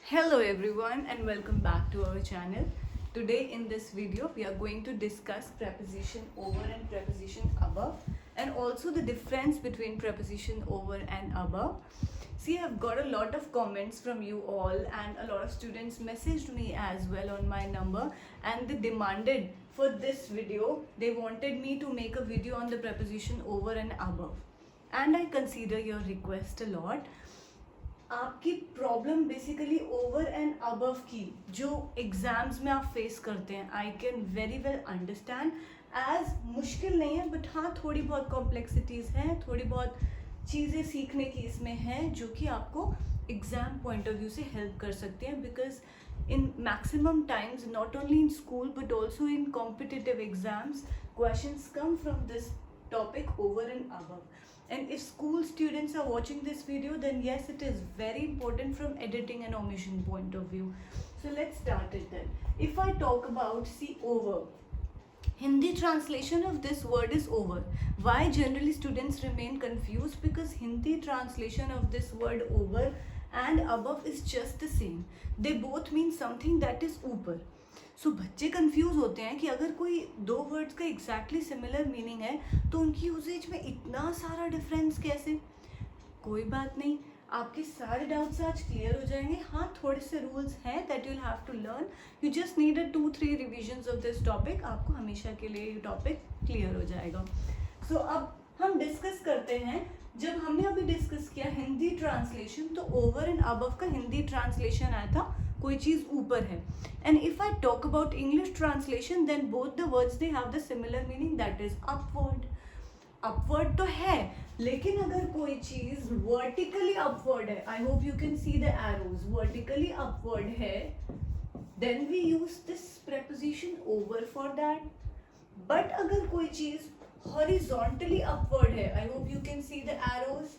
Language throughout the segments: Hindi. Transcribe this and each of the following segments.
Hello everyone and welcome back to our channel. Today in this video we are going to discuss preposition over and preposition above and also the difference between preposition over and above. See, I've got a lot of comments from you all and a lot of students messaged me as well on my number and they demanded for this video, they wanted me to make a video on the preposition over and above. And I consider your request a lot. आपकी problem basically over and above की जो एग्जाम्स में आप फेस करते हैं I can very well understand as मुश्किल नहीं है बट हाँ थोड़ी बहुत कॉम्प्लेक्सिटीज़ हैं, थोड़ी बहुत चीज़ें सीखने की इसमें हैं जो कि आपको एग्ज़ाम पॉइंट ऑफ व्यू से हेल्प कर सकते हैं because in maximum times not only in school but also in competitive exams questions come from this topic over and above and if school students are watching this video then yes it is very important from editing and omission point of view. So let's start it then. If I talk about see over, Hindi translation of this word is over. Why generally students remain confused? Because Hindi translation of this word over and above is just the same. They both mean something that is ऊपर. सो बच्चे कंफ्यूज होते हैं कि अगर कोई दो वर्ड्स का एग्जैक्टली सिमिलर मीनिंग है तो उनकी यूजेज में इतना सारा डिफरेंस कैसे. कोई बात नहीं, आपके सारे डाउट्स आज क्लियर हो जाएंगे. हाँ थोड़े से रूल्स हैं that you'll have to learn. You just need a 2-3 revisions of this topic. आपको हमेशा के लिए ये टॉपिक क्लियर हो जाएगा. सो अब हम डिस्कस करते हैं. जब हमने अभी डिस्कस किया हिंदी ट्रांसलेशन तो ओवर एंड अबव का हिंदी ट्रांसलेशन आया था कोई चीज़ ऊपर है. And if I talk about English translation then both the words they have the similar meaning that is upward. Upward तो है लेकिन अगर कोई चीज वर्टिकली अपवर्ड है, I hope you can see the arrows, vertically upward है then we use this preposition over for that. But अगर कोई चीज horizontally upward है, I hope you can see the arrows,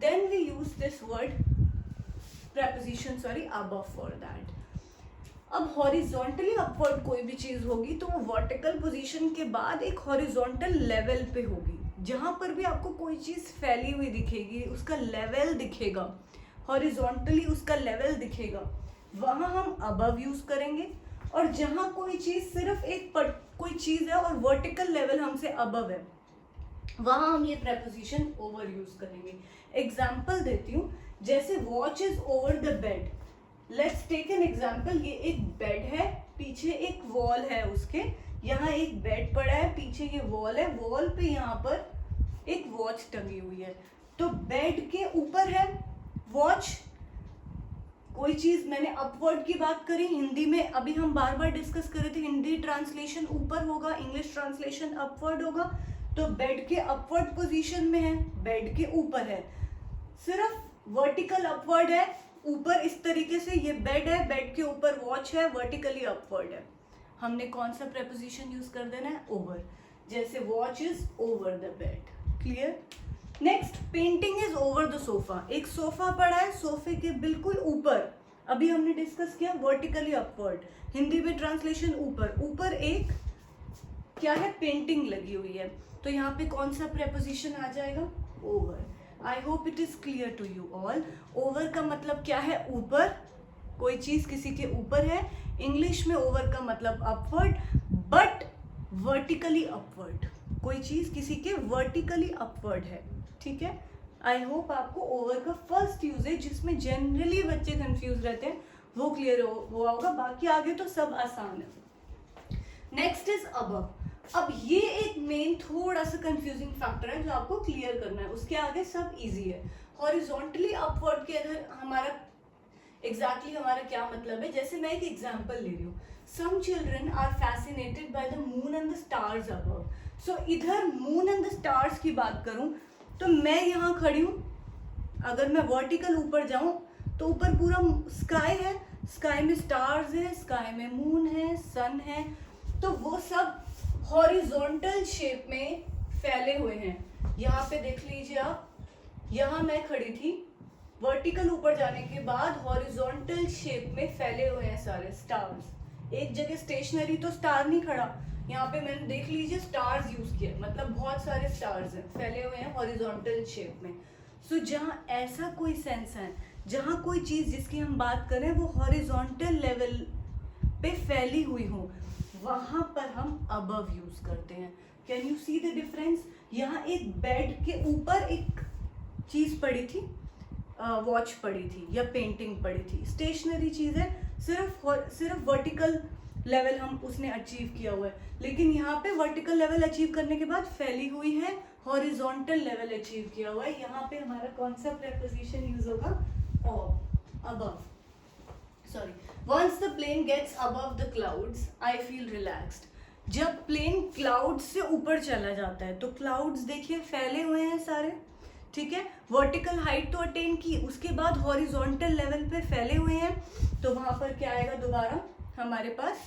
then we use this word preposition above for that. अब horizontally upward कोई भी चीज होगी तो वो vertical position के बाद एक horizontal level पे होगी. जहां पर भी आपको कोई चीज फैली हुई दिखेगी उसका level दिखेगा, horizontally उसका level दिखेगा, वहां हम above यूज करेंगे. और जहां कोई चीज सिर्फ एक कोई चीज है और वर्टिकल लेवल हमसे अबव है वहां हम ये प्रेपोजिशन ओवर यूज करेंगे. एग्जाम्पल देती हूँ, जैसे watch is over the bed. Let's take an example. ये एक बेड है, पीछे एक वॉल है, उसके यहाँ एक बेड पड़ा है, पीछे ये वॉल है, वॉल पे यहाँ पर एक वॉच टंगी हुई है. तो बेड के ऊपर है वॉच. कोई चीज मैंने अपवर्ड की बात करी हिंदी में, अभी हम बार बार डिस्कस कर रहे थे हिंदी ट्रांसलेशन ऊपर होगा, इंग्लिश ट्रांसलेशन अपवर्ड होगा. तो बेड के अपवर्ड पोजीशन में है, बेड के ऊपर है, सिर्फ वर्टिकल अपवर्ड है ऊपर इस तरीके से. ये बेड है, बेड के ऊपर वॉच है, वर्टिकली अपवर्ड है. हमने कौन सा प्रेपोजिशन यूज कर देना है? ओवर. जैसे watch is over the bed. Clear. Next, painting is over the sofa. एक सोफा पड़ा है, सोफे के बिल्कुल ऊपर. अभी हमने डिस्कस किया वर्टिकली अपवर्ड, हिंदी में ट्रांसलेशन ऊपर. ऊपर एक क्या है? पेंटिंग लगी हुई है. तो यहाँ पे कौन सा प्रेपोजिशन आ जाएगा? Over. I hope it is clear to you all. Over का मतलब क्या है? ऊपर. कोई चीज किसी के ऊपर है. इंग्लिश में ओवर का मतलब अपवर्ड बट वर्टिकली अपवर्ड. कोई चीज किसी के वर्टिकली अपवर्ड है. ठीक है. आई होप आपको ओवर का फर्स्ट यूजेज जिसमें जनरली बच्चे कंफ्यूज रहते हैं वो क्लियर हुआ होगा. बाकी आगे तो सब आसान है. Next is above. अब ये एक मेन थोड़ा सा कंफ्यूजिंग फैक्टर है जो आपको क्लियर करना है. उसके आगे सब इजी है. हॉरिजॉन्टली अपवर्ड के अंदर हमारा एग्जैक्टली हमारा क्या मतलब है? जैसे मैं एक एग्जाम्पल ले रही हूँ. Some children are fascinated by the moon and the stars above. So इधर मून एंड द स्टार्स की बात करूं तो मैं यहाँ खड़ी हूँ, अगर मैं वर्टिकल ऊपर जाऊं तो ऊपर पूरा स्काई है, स्काई में स्टार्स है, स्काई में मून है, सन है. तो वो सब हॉरिजॉन्टल शेप में फैले हुए हैं. यहाँ पे देख लीजिए आप, यहाँ मैं खड़ी थी, वर्टिकल ऊपर जाने के बाद हॉरिजॉन्टल शेप में फैले हुए हैं सारे स्टार्स. एक जगह स्टेशनरी तो स्टार नहीं खड़ा, यहाँ पे मैंने देख लीजिए स्टार्स यूज किए, मतलब बहुत सारे स्टार्स हैं फैले हुए हैं हॉरिजॉन्टल शेप में. सो जहाँ ऐसा कोई सेंस है जहाँ कोई चीज़ जिसकी हम बात करें वो हॉरिजॉन्टल लेवल पे फैली हुई हो, वहाँ पर हम अबव यूज करते हैं। Can you see the difference? यहाँ एक बेड के ऊपर एक चीज पड़ी थी, वॉच पड़ी थी या पेंटिंग पड़ी थी, स्टेशनरी चीज है, सिर्फ वर्टिकल लेवल हम उसने अचीव किया हुआ है, लेकिन यहाँ पे वर्टिकल लेवल अचीव करने के बाद फैली हुई है, हॉरिजॉन्टल लेवल अचीव किया हुआ है। यहाँ पे हमारा कौन सा प्रेपोजिशन यूज होगा? Above. Sorry, once the plane gets above the clouds I feel relaxed. जब प्लेन क्लाउड्स से ऊपर चला जाता है, तो क्लाउड्स देखिए फैले हुए हैं सारे, ठीक है, वर्टिकल हाइट तो अटेन की, उसके बाद हॉरिजॉन्टल लेवल पे फैले हुए हैं, तो वहां पर क्या आएगा दोबारा हमारे पास?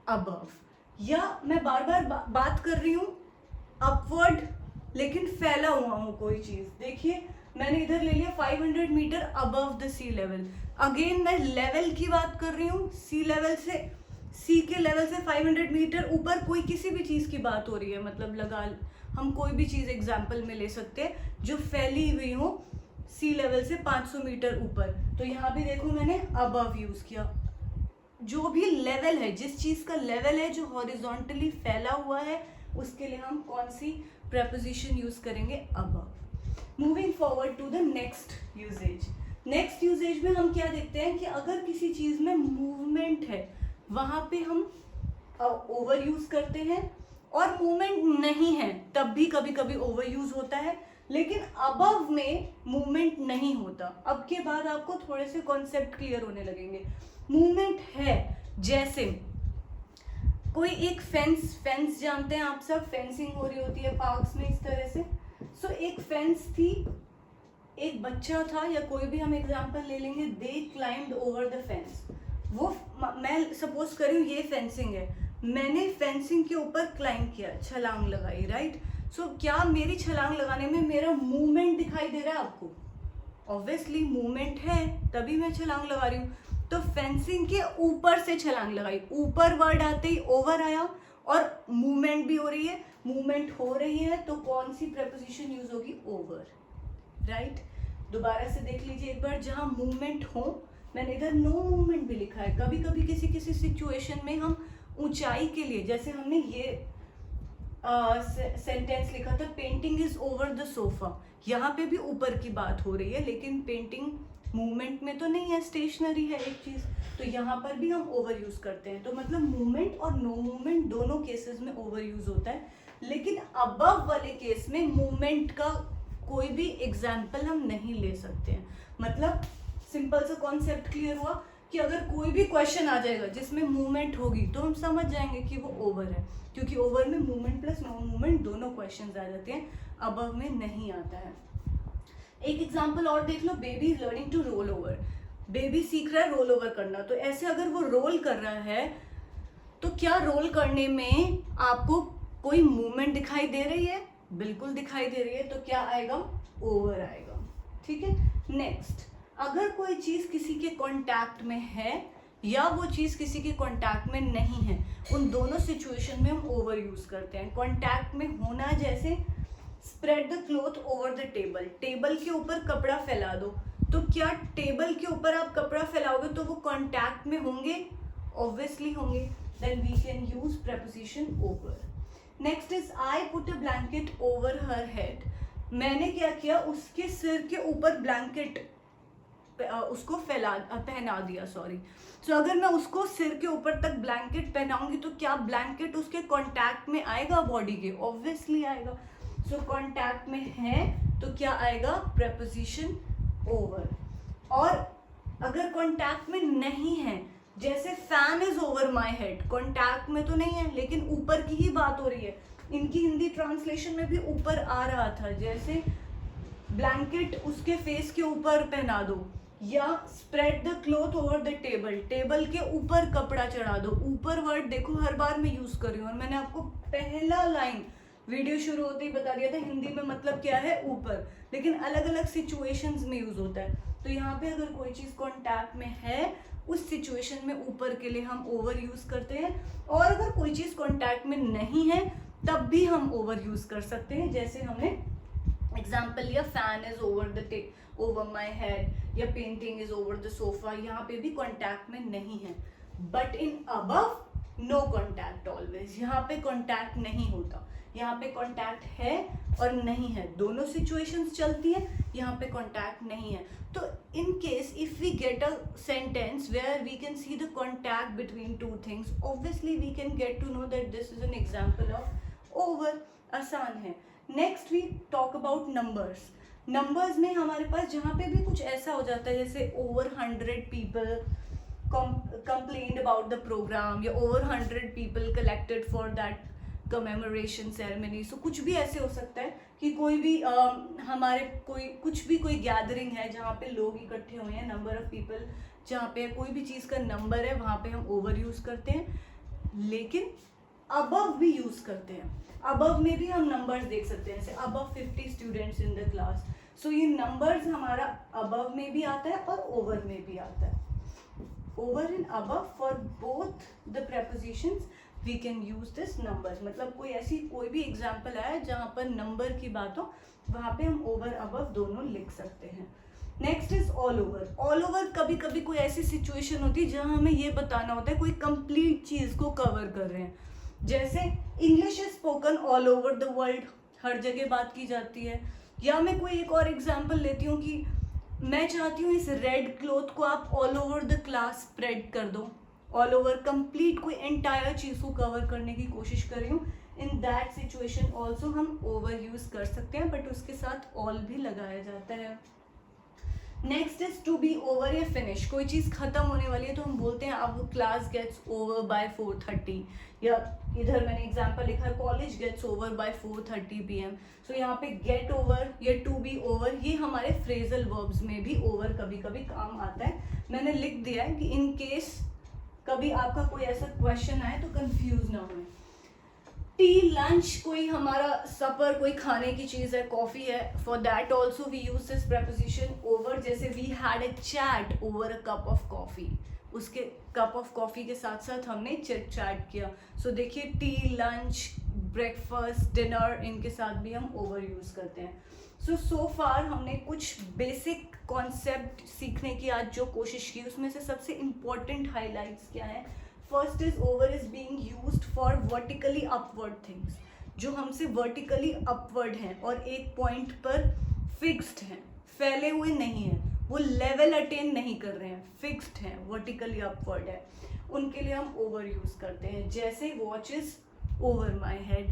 अबव। या मैं बार बार बात कर रही हूँ अपवर्ड, लेकिन फैला हुआ हूँ कोई चीज, देखिए मैंने इधर ले लिया 500 metre above the sea level, again मैं लेवल की बात कर रही हूँ, सी लेवल से, सी के लेवल से 500 मीटर ऊपर कोई किसी भी चीज की बात हो रही है, मतलब हम कोई भी चीज एग्जाम्पल में ले सकते हैं जो फैली हुई हो सी लेवल से 500 मीटर ऊपर, तो यहाँ भी देखो मैंने अबव यूज किया। जो भी लेवल है, जिस चीज का लेवल है जो हॉरिजॉन्टली फैला हुआ है, उसके लिए हम कौन सी प्रेपोजिशन यूज करेंगे? Above. Moving forward to the next usages. Next usages में हम क्या देखते हैं कि अगर किसी चीज में मूवमेंट है, वहां पे हम ओवर यूज करते हैं, और मूवमेंट नहीं है तब भी कभी कभी ओवर यूज होता है, लेकिन अबव में मूवमेंट नहीं होता। अब के बाद आपको थोड़े से कॉन्सेप्ट क्लियर होने लगेंगे। मूवमेंट है, जैसे कोई एक फेंस जानते हैं आप सब, फेंसिंग हो रही होती है पार्क्स में इस तरह से। सो एक फेंस थी, एक बच्चा था, या कोई भी हम एग्जांपल ले लेंगे, दे क्लाइम्ड ओवर द फेंस। वो मैं सपोज कर रही हूँ ये फेंसिंग है, मैंने फेंसिंग के ऊपर क्लाइंब किया, छलांग लगाई, राइट। सो क्या मेरी छलांग लगाने में मेरा मूवमेंट दिखाई दे रहा है आपको? ऑब्वियसली मूवमेंट है, तभी मैं छलांग लगा रही हूँ। तो फेंसिंग के ऊपर से छलांग लगाई, ऊपर वर्ड आते ही ओवर आया, और मूवमेंट भी हो रही है, मूवमेंट हो रही है, तो कौन सी प्रेपोजिशन यूज होगी? Over, right. दोबारा से देख लीजिए एक बार, जहां मूवमेंट हो, मैंने इधर नो मूवमेंट भी लिखा है। कभी कभी किसी सिचुएशन में हम ऊंचाई के लिए, जैसे हमने ये सेंटेंस लिखा था, painting is over the sofa, यहाँ पे भी ऊपर की बात हो रही है, लेकिन पेंटिंग मूवमेंट में तो नहीं है, स्टेशनरी है एक चीज, तो यहाँ पर भी हम ओवर यूज करते हैं। तो मतलब मूवमेंट और नो मूवमेंट दोनों केसेस में ओवर यूज होता है, लेकिन अबव वाले केस में मूवमेंट का कोई भी एग्जाम्पल हम नहीं ले सकते हैं। मतलब सिंपल सा कॉन्सेप्ट क्लियर हुआ कि अगर कोई भी क्वेश्चन आ जाएगा जिसमें मूवमेंट होगी, तो हम समझ जाएंगे कि वो ओवर है, क्योंकि ओवर में मूवमेंट प्लस नो मूवमेंट दोनों क्वेश्चंस आ जाते हैं, अबव में नहीं आता है। एक एग्जांपल और देख लो, baby is learning to roll over. Baby सीख रहा है रोल ओवर करना, तो ऐसे अगर वो रोल कर रहा है, तो क्या रोल करने में आपको कोई मूवमेंट दिखाई दे रही है? बिल्कुल दिखाई दे रही है, तो क्या आएगा? ओवर आएगा, ठीक है। नेक्स्ट, अगर कोई चीज किसी के कांटेक्ट में है या वो चीज किसी के कांटेक्ट में नहीं है, उन दोनों सिचुएशन में हम ओवर यूज करते हैं। कांटेक्ट में होना, जैसे spread the cloth over the table, table के ऊपर कपड़ा फैला दो, तो क्या टेबल के ऊपर आप कपड़ा फैलाओगे तो वो कांटेक्ट में होंगे? ऑब्वियसली होंगे, then we can use preposition over. Next is I put a blanket over her head. मैंने क्या किया, उसके सिर के ऊपर ब्लैंकेट उसको पहना दिया, सॉरी। सो अगर मैं उसको सिर के ऊपर तक ब्लैंकेट पहनाऊंगी, तो क्या ब्लैंकेट उसके कांटेक्ट में आएगा बॉडी के? ऑब्वियसली आएगा। सो कांटेक्ट में है तो क्या आएगा? Preposition over. और अगर कांटेक्ट में नहीं है, जैसे fan is over my head, contact में तो नहीं है, लेकिन ऊपर की ही बात हो रही है। इनकी हिंदी ट्रांसलेशन में भी ऊपर आ रहा था, जैसे ब्लैंकेट उसके फेस के ऊपर पहना दो, या spread the cloth over the table, table के ऊपर कपड़ा चढ़ा दो। ऊपर वर्ड देखो हर बार मैं यूज कर रही हूँ, और मैंने आपको पहला लाइन वीडियो शुरू होते ही बता दिया था हिंदी में मतलब क्या है, ऊपर, लेकिन अलग अलग सिचुएशंस में यूज होता है। तो यहाँ पे अगर कोई चीज कांटेक्ट में है, उस सिचुएशन में ऊपर के लिए हम ओवर यूज करते हैं, और अगर कोई चीज कांटेक्ट में नहीं है तब भी हम ओवर यूज कर सकते हैं। जैसे हमने एग्जाम्पल लिया, fan is over my head या painting is over the sofa, यहाँ पे भी कॉन्टैक्ट में नहीं है. But in above no contact always, यहाँ पे कॉन्टैक्ट नहीं होता, यहाँ पे कॉन्टैक्ट है और नहीं है, दोनों सिचुएशंस चलती है, यहाँ पे कॉन्टैक्ट नहीं है. तो in case if we get a sentence where we can see the contact between two things, obviously we can get to know that this is an example of over. आसान है. Next we talk about numbers. Numbers में हमारे पास जहाँ पे भी कुछ ऐसा हो जाता है जैसे over 100 people complained about the program या over 100 people collected for that commemoration ceremony. So कुछ भी ऐसे हो सकता है कि कोई भी हमारे कोई गैदरिंग है जहाँ पे लोग इकट्ठे हुए हैं, नंबर ऑफ पीपल, जहाँ पे कोई भी चीज़ का नंबर है वहाँ पे हम ओवर यूज़ करते हैं. लेकिन अबव भी यूज़ करते हैं. अबव में भी हम नंबर्स देख सकते हैं, जैसे above 50 students in the class. So ये नंबर्स हमारा अबव में भी आता है और ओवर में भी आता है. Over and above for both the prepositions we can use this numbers. मतलब कोई भी एग्जाम्पल आया जहाँ पर नंबर की बात हो वहाँ पे हम ओवर अबव दोनों लिख सकते हैं. Next is all over. All over कभी कभी कोई ऐसी सिचुएशन होती है जहाँ हमें ये बताना होता है कोई कंप्लीट चीज़ को कवर कर रहे हैं. जैसे English is spoken all over the world, हर जगह बात की जाती है. या मैं कोई एक और एग्जाम्पल लेती हूँ कि मैं चाहती हूँ इस रेड क्लॉथ को आप all over the class spread कर दो. ऑल ओवर कंप्लीट कोई एंटायर चीज़ को कवर करने की कोशिश कर रही हूँ. इन दैट सिचुएशन ऑल्सो हम ओवर यूज कर सकते हैं, बट उसके साथ ऑल भी लगाया जाता है. Next is to be over या फिनिश. कोई चीज़ खत्म होने वाली है तो हम बोलते हैं अब क्लास गेट्स ओवर बाय 4:30, या इधर मैंने एग्जाम्पल लिखा है college gets over by 4:30 PM. So यहाँ पे गेट ओवर या टू बी ओवर ये हमारे फ्रेजल वर्ब्स में भी ओवर कभी कभी काम आता है. मैंने लिख दिया है कि इन केस कभी आपका कोई ऐसा क्वेश्चन आए तो कंफ्यूज ना हो. टी लंच कोई हमारा सपर कोई खाने की चीज़ है, कॉफ़ी है, for that also we use this preposition over. जैसे we had a chat over a cup of coffee, उसके कप ऑफ कॉफ़ी के साथ साथ हमने चिट चैट किया. सो देखिए टी लंच ब्रेकफास्ट डिनर इनके साथ भी हम ओवर यूज़ करते हैं. सो फार हमने कुछ बेसिक कॉन्सेप्ट सीखने की आज जो कोशिश की उसमें से सबसे इम्पोर्टेंट हाईलाइट्स क्या हैं. First is over is being used for vertically upward things, जो हमसे वर्टिकली अपवर्ड हैं और एक पॉइंट पर फिक्स्ड हैं, फैले हुए नहीं हैं, वो लेवल अटेन नहीं कर रहे हैं, फिक्स्ड हैं, वर्टिकली अपवर्ड है, उनके लिए हम ओवर यूज करते हैं. जैसे watch is over my head,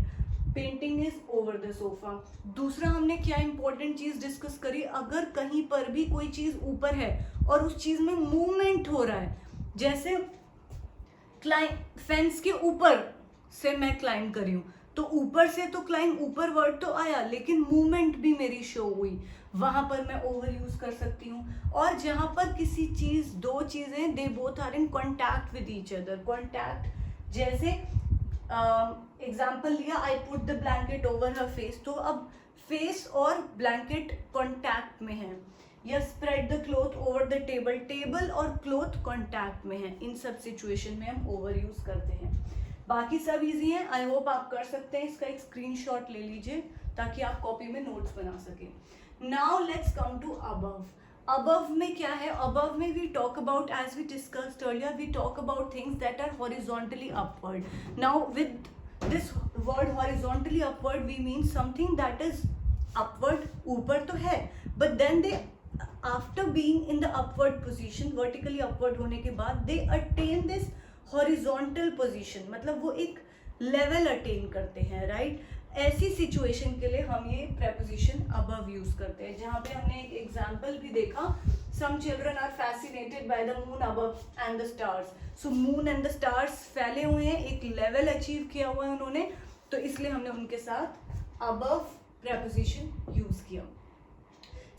painting is over the sofa. दूसरा हमने क्या इंपॉर्टेंट चीज डिस्कस करी, अगर कहीं पर भी कोई चीज ऊपर है और उस चीज में मूवमेंट हो रहा है, जैसे फेंस के ऊपर से मैं क्लाइंब करी हूँ तो ऊपर से तो क्लाइंब ऊपर वर्ड तो आया लेकिन मूवमेंट भी मेरी शो हुई, वहां पर मैं ओवर यूज कर सकती हूँ. और जहां पर किसी चीज दो चीजें they both are in contact with each other, contact, जैसे एग्जाम्पल लिया I put the blanket over her face, तो अब फेस और ब्लैंकेट कॉन्टैक्ट में है. या spread the cloth over the table, table और क्लॉथ कॉन्टैक्ट में है. इन सब सिचुएशन में हम ओवर यूज करते हैं. बाकी सब इजी है, आई होप आप कर सकते हैं. इसका एक स्क्रीनशॉट ले लीजिए ताकि आप कॉपी में नोट्स बना सकें. Now let's come to above. Above में क्या है, अबव में we talk about, as we discussed earlier, we talk about things that are horizontally upward. Now with this word horizontally upward we mean something that is upward, ऊपर तो है, but then they after being in the upward position, vertically upward होने के बाद they attain this horizontal position, मतलब वो एक लेवल अटेन करते हैं, राइट. ऐसी सिचुएशन के लिए हम ये प्रेपोजिशन अबव यूज करते हैं. जहाँ पे हमने एक एग्जाम्पल भी देखा, some children are fascinated by the moon above and the stars. So moon and the stars फैले हुए हैं, एक लेवल अचीव किया हुआ है उन्होंने, तो इसलिए हमने उनके साथ अबव प्रेपोजिशन यूज किया.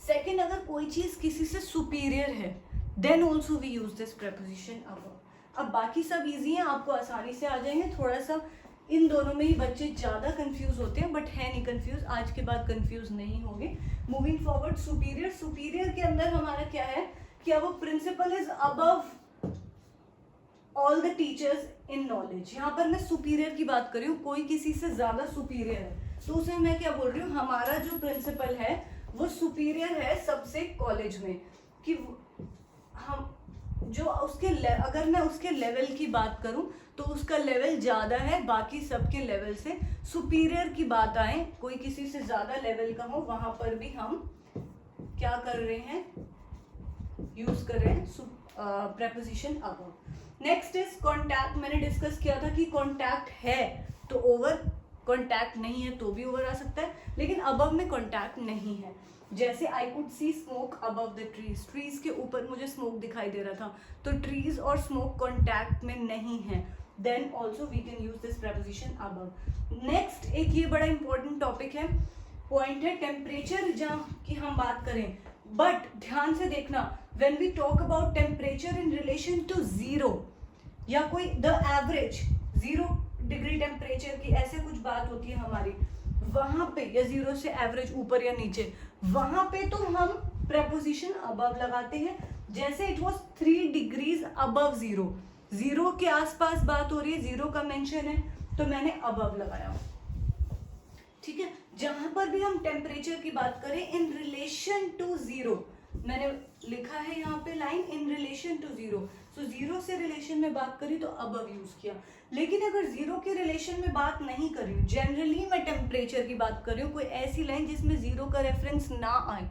सेकेंड, अगर कोई चीज किसी से सुपीरियर है then also we use this preposition above. अब बाकी सब इजी है, आपको आसानी से आ जाएंगे. थोड़ा सा इन दोनों में ही बच्चे ज़्यादा कंफ्यूज होते हैं, बट है नहीं कंफ्यूज, आज के बाद कंफ्यूज नहीं होंगे. Moving forward, superior. सुपीरियर के अंदर हमारा क्या है कि वो principal is above all the teachers in knowledge. यहाँ पर मैं सुपीरियर की बात कर रही हूँ, कोई किसी से ज़्यादा सुपीरियर है तो उसे मैं क्या बोल रही हूँ, हमारा जो प्रिंसिपल है वो सुपीरियर है सबसे कॉलेज में, कि हम जो उसके अगर मैं उसके लेवल की बात करूं तो उसका लेवल ज़्यादा है बाकी सबके लेवल से। सुपीरियर की बात आए, कोई किसी से ज़्यादा लेवल का हो, वहां पर भी हम क्या कर रहे हैं, यूज कर रहे हैं preposition above. Next is contact. मैंने डिस्कस किया था कि कॉन्टैक्ट है तो ओवर, कॉन्टैक्ट नहीं है तो भी ओवर आ सकता है, लेकिन अबव में कॉन्टैक्ट नहीं है। जैसे I could see smoke above the trees, trees के ऊपर मुझे स्मोक दिखाई दे रहा था, तो ट्रीज और स्मोक कॉन्टैक्ट में नहीं है, then also we can use this preposition above. Next एक ये बड़ा इंपॉर्टेंट टॉपिक है, पॉइंट है टेम्परेचर जहाँ की हम बात करें, बट ध्यान से देखना, when we talk about temperature in relation to zero या कोई द एवरेज 0 डिग्री टेम्परेचर की ऐसे कुछ बात होती है हमारी, वहां पे या 0 से एवरेज ऊपर या नीचे, वहां पे तो हम प्रेपोजिशन अबव लगाते हैं। जैसे इट वाज 3 डिग्रीज अबव 0, 0 के आसपास बात हो रही है, 0 का मेंशन है तो मैंने अबव लगाया, ठीक है। जहां पर भी हम टेम्परेचर की बात करें इन रिलेशन टू 0, मैंने लिखा है यहाँ पे लाइन इन रिलेशन टू 0, सो 0 से रिलेशन में बात करी तो अबव यूज किया। लेकिन अगर 0 के रिलेशन में बात नहीं कर रही हूँ, जनरली मैं टेम्परेचर की बात कर रही हूँ, कोई ऐसी लाइन जिसमें 0 का रेफरेंस ना आए,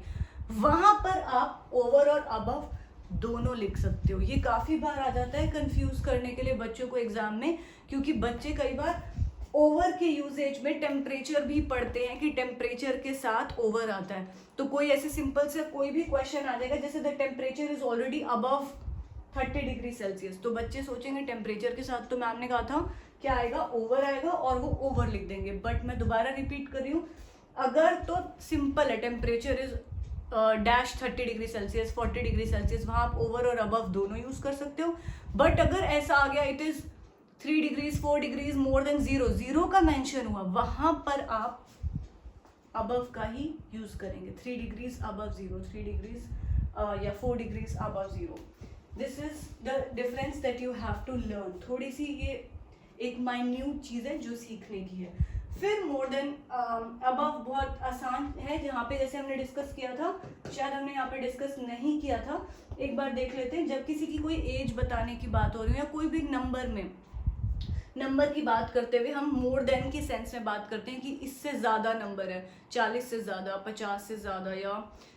वहां पर आप ओवर और अबव दोनों लिख सकते हो। ये काफी बार आ जाता है कंफ्यूज करने के लिए बच्चों को एग्जाम में, क्योंकि बच्चे कई बार ओवर के यूजेज में टेम्परेचर भी पढ़ते हैं कि टेम्परेचर के साथ ओवर आता है। तो कोई ऐसे सिंपल से कोई भी क्वेश्चन आ जाएगा जैसे the temperature is already above 30 degree Celsius, तो बच्चे सोचेंगे टेम्परेचर के साथ तो मैम ने कहा था क्या आएगा, ओवर आएगा, और वो ओवर लिख देंगे। बट मैं दोबारा रिपीट कर रही हूँ, अगर तो सिंपल है temperature is dash 30 degree Celsius 40 degree Celsius, वहां आप ओवर और अबव दोनों यूज कर सकते हो। बट अगर ऐसा आ गया it is 3 degrees 4 degrees more than 0, 0 का मेंशन हुआ, वहां पर आप अबव का ही यूज करेंगे। 3 डिग्रीज अबव 0, 3 डिग्रीज या 4 degrees above 0। This is the difference that you have to learn. थोड़ी सी ये एक माइन्यूट चीज है जो सीखने की है। फिर मोर देन अबव बहुत आसान है, जहाँ पे जैसे हमने डिस्कस किया था, शायद हमने यहाँ पे डिस्कस नहीं किया था, एक बार देख लेते हैं। जब किसी की कोई एज बताने की बात हो रही है या कोई भी नंबर की बात करते हुए हम मोर देन की सेंस में बात करते हैं कि इससे ज़्यादा नंबर है, 40 से ज़्यादा, 50 से ज़्यादा या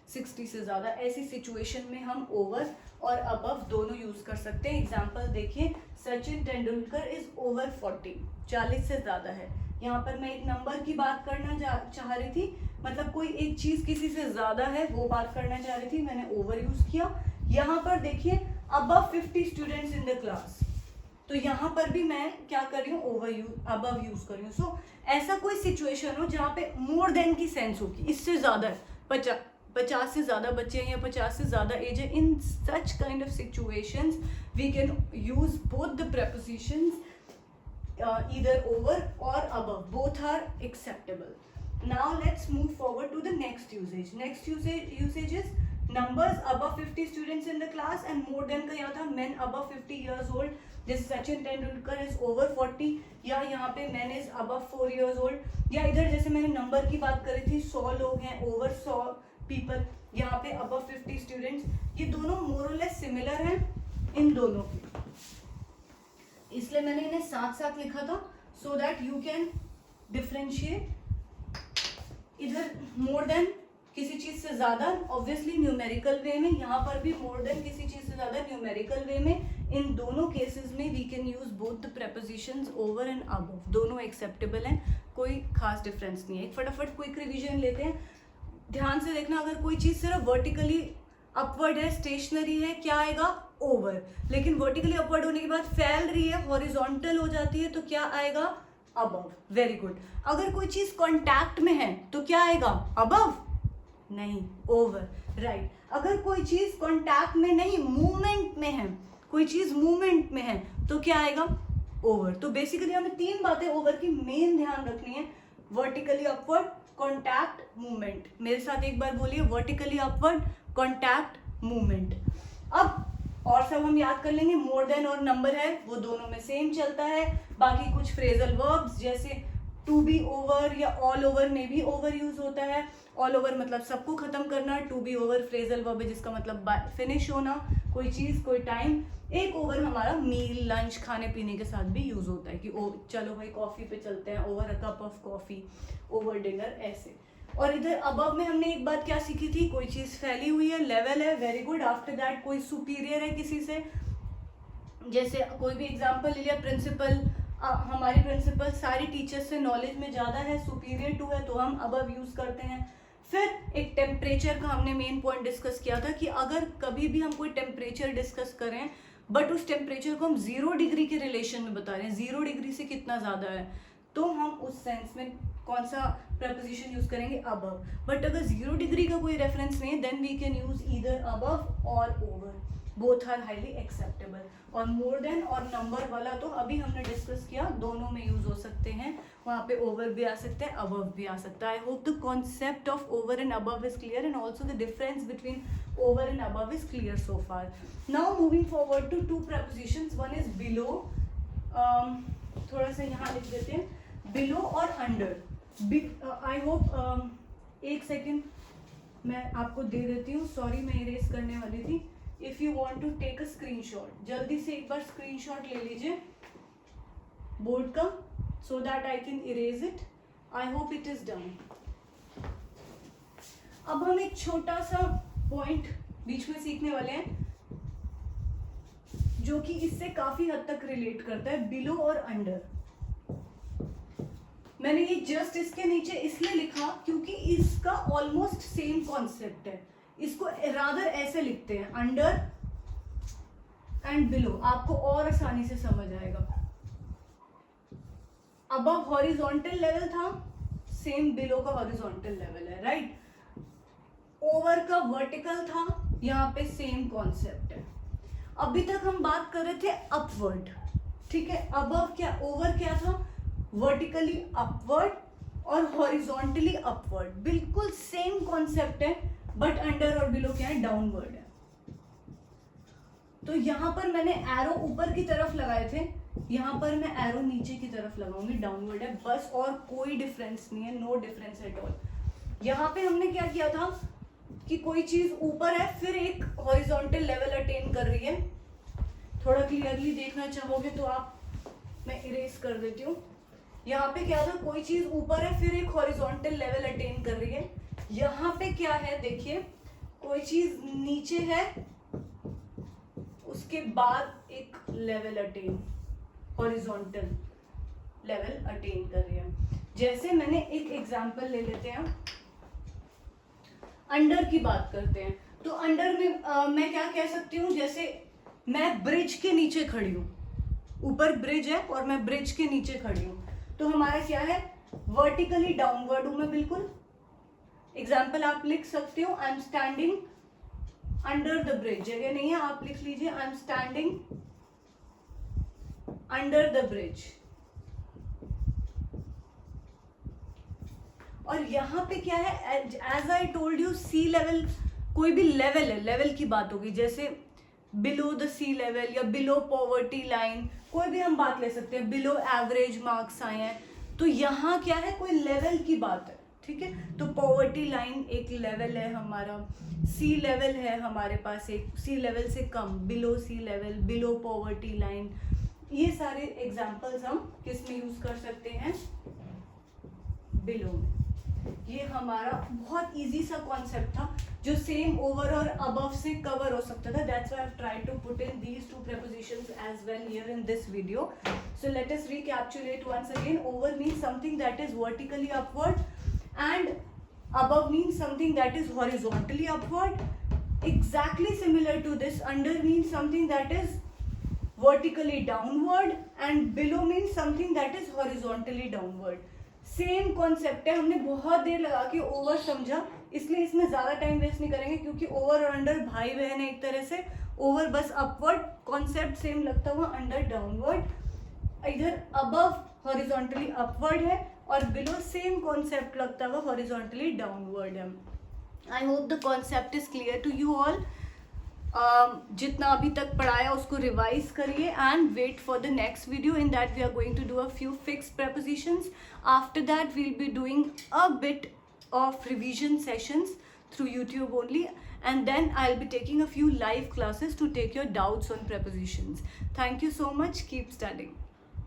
60 से ज़्यादा, ऐसी सिचुएशन में हम ओवर और अबव दोनों यूज़ कर सकते हैं। एग्जाम्पल देखिए, सचिन तेंदुलकर इज ओवर 40, 40 से ज़्यादा है। यहाँ पर मैं एक नंबर की बात करना चाह रही थी, मतलब कोई एक चीज़ किसी से ज़्यादा है वो बात करना चाह रही थी, मैंने ओवर यूज़ किया। यहाँ पर देखिए above 50 students in the class, तो यहाँ पर भी मैं क्या कर रही हूँ, अबव यूज कर रही हूँ। सो ऐसा कोई सिचुएशन हो जहाँ पे मोर देन की सेंस हो कि इससे ज्यादा है, 50 से ज्यादा बच्चे हैं या 50 से ज्यादा एज है, in such kind of situations we can use both the prepositions, either over or above, both are acceptable. Now let's move forward to the next usage. Next usage is numbers above 50 students in the class and more than का यहाँ था men above 50 years old, जैसे सचिन तेंदुलकर is over 40, या यहाँ पे men is above 4 years old, या इधर जैसे मैंने नंबर की बात करी थी 100 लोग हैं, over 100 people, यहाँ पे above 50 students, ये दोनों more or less similar हैं इन दोनों की, इसलिए मैंने इन्हें साथ साथ लिखा था so that you can differentiate। इधर more than किसी चीज से ज्यादा ऑब्वियसली न्यूमेरिकल वे में, यहाँ पर भी मोर देन किसी चीज से ज्यादा न्यूमेरिकल वे में। इन दोनों केसेस में we can use both the prepositions over and above, दोनों एक्सेप्टेबल हैं, कोई खास डिफरेंस नहीं है। एक फटाफट क्विक रिवीजन लेते हैं, ध्यान से देखना। अगर कोई चीज सिर्फ वर्टिकली अपवर्ड है, स्टेशनरी है, क्या आएगा, ओवर। लेकिन वर्टिकली अपवर्ड होने के बाद फैल रही है, हॉरिजॉन्टल हो जाती है, तो क्या आएगा, अबव। Very good. अगर कोई चीज कॉन्टैक्ट में है तो क्या आएगा, अबव, नहीं, ओवर, राइट। अगर कोई चीज कॉन्टैक्ट में नहीं, मूवमेंट में है, कोई चीज मूवमेंट में है तो क्या आएगा, ओवर। तो बेसिकली हमें 3 बातें ओवर की मेन ध्यान रखनी है, वर्टिकली अपवर्ड, कॉन्टैक्ट, मूवमेंट। मेरे साथ एक बार बोलिए, वर्टिकली अपवर्ड, कॉन्टैक्ट, मूवमेंट। अब और सब हम याद कर लेंगे, मोर देन और नंबर है वो दोनों में सेम चलता है। बाकी कुछ फ्रेजल वर्ब्स जैसे टू बी ओवर या ऑल ओवर में भी ओवर यूज होता है. ऑल ओवर मतलब सबको खत्म करना, to be over phrasal verb है जिसका मतलब फिनिश होना, कोई चीज, कोई टाइम. एक ओवर हमारा मील, लंच, खाने पीने के साथ भी यूज होता है कि चलो भाई कॉफी पे चलते हैं, over a cup of coffee, over dinner, ऐसे. और इधर अबव में हमने एक बात क्या सीखी थी, कोई चीज फैली हुई है, लेवल है, वेरी गुड. आफ्टर दैट कोई सुपीरियर है किसी से, जैसे कोई भी एग्जांपल ले लिया, प्रिंसिपल, हमारी प्रिंसिपल सारी टीचर्स से नॉलेज में ज़्यादा है, सुपीरियर टू है, तो हम अबव यूज़ करते हैं. फिर एक टेम्परेचर का हमने मेन पॉइंट डिस्कस किया था कि अगर कभी भी हम कोई टेम्परेचर डिस्कस करें बट उस टेम्परेचर को हम 0 डिग्री के रिलेशन में बता रहे हैं, 0 डिग्री से कितना ज़्यादा है, तो हम उस सेंस में कौन सा प्रपोजिशन यूज करेंगे, अबव. बट अगर 0 डिग्री का कोई रेफरेंस नहीं है then we can use either above और over, both are highly acceptable. और मोर देन और नंबर वाला तो अभी हमने डिस्कस किया, दोनों में यूज हो सकते हैं, वहाँ पे ओवर भी आ सकते हैं, अबव भी आ सकता है. I hope the concept of over and above is clear and also the difference between over and above is clear so far. Now moving forward to two prepositions. One is below, थोड़ा सा यहाँ लिख देते हैं, बिलो और अंडर. आई होप एक सेकेंड मैं आपको दे देती हूँ, सॉरी मैं इरेज करने वाली थी. If you want to take a screenshot, जल्दी से एक बार स्क्रीनशॉट ले लीजिए बोर्ड का, so that I can erase it. I hope it is done. अब हम एक छोटा सा पॉइंट बीच में सीखने वाले हैं जो कि इससे काफी हद तक रिलेट करता है, बिलो और अंडर. मैंने ये जस्ट इसके नीचे इसलिए लिखा क्योंकि इसका ऑलमोस्ट सेम कॉन्सेप्ट है. इसको रादर ऐसे लिखते हैं, अंडर एंड बिलो, आपको और आसानी से समझ आएगा. अबव हॉरिजॉन्टल लेवल था, सेम बिलो का हॉरिजॉन्टल लेवल है, राइट. ओवर का वर्टिकल था, यहाँ पे सेम कॉन्सेप्ट है. अभी तक हम बात कर रहे थे अपवर्ड, ठीक है. अबव क्या, ओवर क्या था, वर्टिकली अपवर्ड और हॉरिजॉन्टली अपवर्ड, बिल्कुल सेम कॉन्सेप्ट है. बट अंडर और बिलो क्या है, डाउनवर्ड है. तो यहां पर मैंने एरो ऊपर की तरफ लगाए थे, यहां पर मैं एरो नीचे की तरफ लगाऊंगी, डाउनवर्ड है बस, और कोई डिफरेंस नहीं है, नो डिफरेंस एट ऑल. यहां पे हमने क्या किया था कि कोई चीज ऊपर है फिर एक हॉरिजॉन्टल लेवल अटेन कर रही है. थोड़ा क्लियरली देखना चाहोगे तो आप, मैं इरेज कर देती हूँ. यहाँ पे क्या था, कोई चीज ऊपर है फिर एक हॉरिजॉन्टल लेवल अटेन कर रही है. यहाँ पे क्या है, देखिए, कोई चीज नीचे है उसके बाद एक level attain, horizontal level attain कर रही है. जैसे मैंने एक एग्जांपल ले लेते हैं, अंडर की बात करते हैं. तो अंडर में मैं क्या कह सकती हूँ, जैसे मैं ब्रिज के नीचे खड़ी हूँ, ऊपर ब्रिज है और मैं ब्रिज के नीचे खड़ी हूँ, तो हमारा क्या है, वर्टिकली डाउनवर्ड हूं मैं बिल्कुल. एग्जाम्पल आप लिख सकते हो, I am standing under the bridge, जगह नहीं है आप लिख लीजिए, I am standing under the bridge. और यहाँ पे क्या है, as I told you, sea level, कोई भी लेवल है, लेवल की बात होगी, जैसे below the sea level or below poverty line, कोई भी हम बात ले सकते हैं, बिलो एवरेज मार्क्स आए हैं, तो यहाँ क्या है, कोई लेवल की बात है, ठीक है. तो पॉवर्टी लाइन एक लेवल है हमारा, सी लेवल है हमारे पास एक, सी लेवल से कम, बिलो सी लेवल, बिलो पॉवर्टी लाइन. ये सारे एग्जांपल्स हम किस में यूज कर सकते हैं, बिलो में. ये हमारा बहुत इजी सा कॉन्सेप्ट था जो सेम ओवर और अबव से कवर हो सकता था. That's why I have tried to put in these two prepositions as well here in this video. So let us recapitulate once again. Over means something that is vertically upward and above means something that is horizontally upward. Exactly similar to this, under means something that is vertically downward and below means something that is horizontally downward. Same concept है. हमने बहुत देर लगा के ओवर समझा, इसलिए इसमें ज्यादा टाइम वेस्ट नहीं करेंगे क्योंकि ओवर और अंडर भाई बहन है एक तरह से. ओवर बस अपवर्ड कॉन्सेप्ट सेम लगता हुआ, अंडर डाउनवर्ड, इधर अबव हॉरिजॉन्टली अपवर्ड है और बिलो सेम कॉन्सेप्ट लगता हुआ हॉरिजॉन्टली डाउनवर्ड है. I hope the concept is clear to you all. जितना अभी तक पढ़ाया उसको रिवाइज करिए and wait for the next video in that we are going to do a few fix prepositions. After that we'll be doing a bit of revision sessions through YouTube only, and then I'll be taking a few live classes to take your doubts on prepositions. Thank you so much. Keep studying.